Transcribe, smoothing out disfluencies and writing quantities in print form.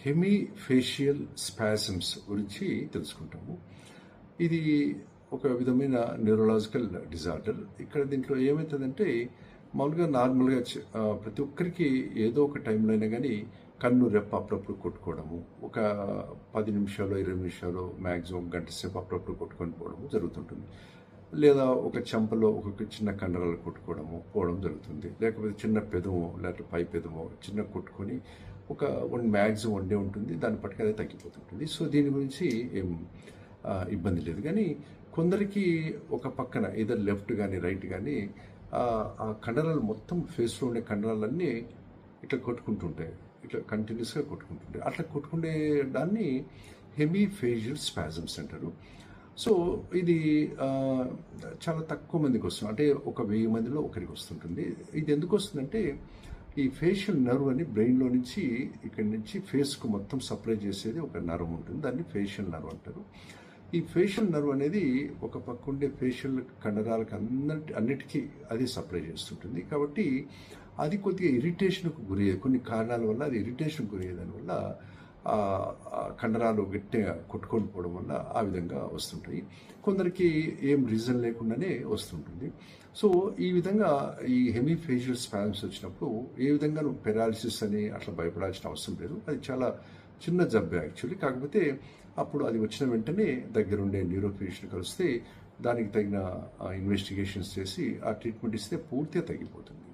హెమీఫేషియల్ spasms గురించి తెలుసుకుంటాము. ఇది ఒక విధమైన న్యూరలాజికల్ డిజార్డర్. ఇక్కడ దీంట్లో ఏమవుతుందంటే నార్మల్గా ప్రతి ఒక్కరికి ఏదో ఒక టైంలో అయినా కానీ కన్ను రెప్ప అప్పుడప్పుడు కొట్టుకోవడము, ఒక 10 నిమిషాలు 20 నిమిషాలు మ్యాక్సిమం గంట సేపు అప్పుడప్పుడు కొట్టుకొని పోవడము జరుగుతుంటుంది. లేదా ఒక చెంపలో ఒక చిన్న కండరాలు కొట్టుకోవడము పోవడం జరుగుతుంది. లేకపోతే చిన్న పెదము లేకపోతే పై పెదము చిన్న కొట్టుకొని ఒక మ్యాక్సిమం 1 డే ఉంటుంది, దాన్ని పట్టుకు అదే తగ్గిపోతుంటుంది. సో దీని గురించి ఏం ఇబ్బంది లేదు. కానీ కొందరికి ఒక పక్కన ఇదర్ లెఫ్ట్ కానీ రైట్ కానీ ఆ కండరాలు మొత్తం ఫేస్లో ఉండే కండరాలన్నీ ఇట్లా కొట్టుకుంటుంటాయి, ఇట్లా కంటిన్యూస్గా కొట్టుకుంటుంటాయి. అట్లా కొట్టుకునే దాన్ని హెమీఫేషియల్ స్పాజమ్స్ అంటారు. సో ఇది చాలా తక్కువ మందికి వస్తుంది, అంటే ఒక 1000 మందిలో ఒకరికి వస్తుంటుంది. ఇది ఎందుకు వస్తుందంటే ఈ ఫేషియల్ నర్వ్ అని బ్రెయిన్లో నుంచి ఇక్కడి నుంచి ఫేస్కు మొత్తం సప్లై చేసేది ఒక నర్వ్ ఉంటుంది, దాన్ని ఫేషియల్ నర్వ్ అంటారు. ఈ ఫేషియల్ నర్వ్ అనేది ఒక పక్క ఉండే ఫేషియల్ కండరాలకు అన్నిటికీ అది సప్లై చేస్తుంటుంది. కాబట్టి అది కొద్దిగా ఇరిటేషన్కు గురయ్యేది, కొన్ని కారణాల వల్ల అది ఇరిటేషన్కు గురయ్యేదాని వల్ల కండరాలు గట్టిగా కొట్టుకొని పోవడం వల్ల ఆ విధంగా వస్తుంటాయి. కొందరికి ఏం రీజన్ లేకుండానే వస్తుంటుంది. సో ఈ విధంగా ఈ హెమీఫేషియల్ స్పాజమ్స్ వచ్చినప్పుడు ఏ విధంగా పెరాలిసిస్ అని అట్లా భయపడాల్సిన అవసరం లేదు. అది చాలా చిన్న జబ్బే యాక్చువల్లీ. కాకపోతే అప్పుడు అది వచ్చిన వెంటనే దగ్గరుండే న్యూరోఫిజిషియన్ కలిస్తే దానికి తగిన ఇన్వెస్టిగేషన్స్ చేసి ఆ ట్రీట్మెంట్ ఇస్తే పూర్తిగా తగ్గిపోతుంది.